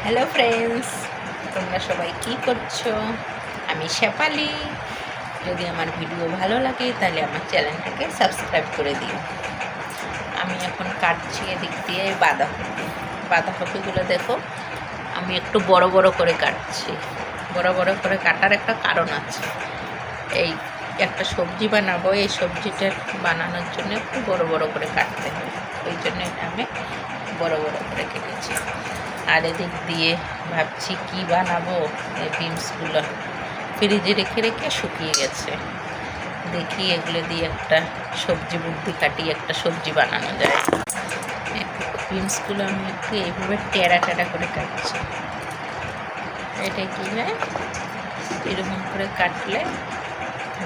Hello friends, তোমরা সবাই কি করছো? আমি শেফালি। যদি আমার ভিডিও ভালো লাগে তাহলে আমার চ্যানেলটাকে সাবস্ক্রাইব করে দিও। আমি এখন কাটছি এদিক দিয়ে বাঁধাকপিগুলো দেখো, আমি একটু বড় বড় করে কাটছি। বড় বড় করে কাটার একটা কারণ আছে। এই একটা সবজি বানাবো, এই সবজিটা বানানোর জন্য একটু বড় বড় করে কাটতে হবে, ওই জন্য এটা আমি বড় বড় করে কেটেছি। আর এদিক দিয়ে ভাবছি কি বানাবো। এই বিনসগুলো ফ্রিজে রেখে রেখে শুকিয়ে গেছে, দেখি এগুলো দিয়ে একটা সবজি বুদ্ধি কাটিয়ে একটা সবজি বানানো যায়। বিনসগুলো আমি একটু এইভাবে টেরা টেরা করে কাটছি। এটা কি হয়, এরকম করে কাটলে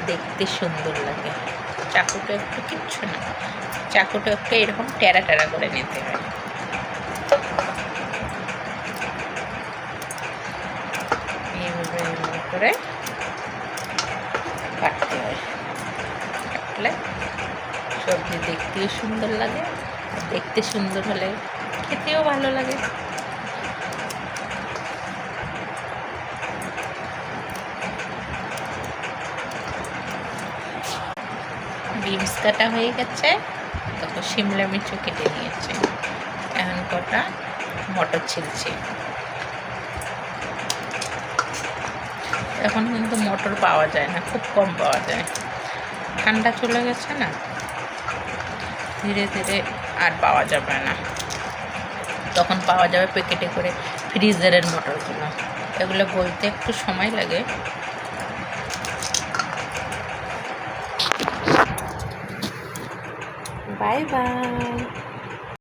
দেখতে সুন্দর লাগে। চাকুটা একটু কিচ্ছু না, চাকুটা একটু এরকম টেরা টেরা করে নিতে হয়। এইভাবে করে কাটতে হয়, কাটলে সবজি দেখতেও সুন্দর লাগে, দেখতে সুন্দর হলে খেতেও ভালো লাগে। বিনস কাটা হয়ে গেছে, তখন শিমলা মির্চও কেটে নিয়েছে। এখন কটা মটর ছিলছি। এখন কিন্তু মটর পাওয়া যায় না, খুব কম পাওয়া যায়। ঠান্ডা চলে গেছে না, ধীরে ধীরে আর পাওয়া যাবে না। তখন পাওয়া যাবে প্যাকেটে করে ফ্রিজারের মটরগুলো। এগুলো বলতে একটু সময় লাগে। Bye bye.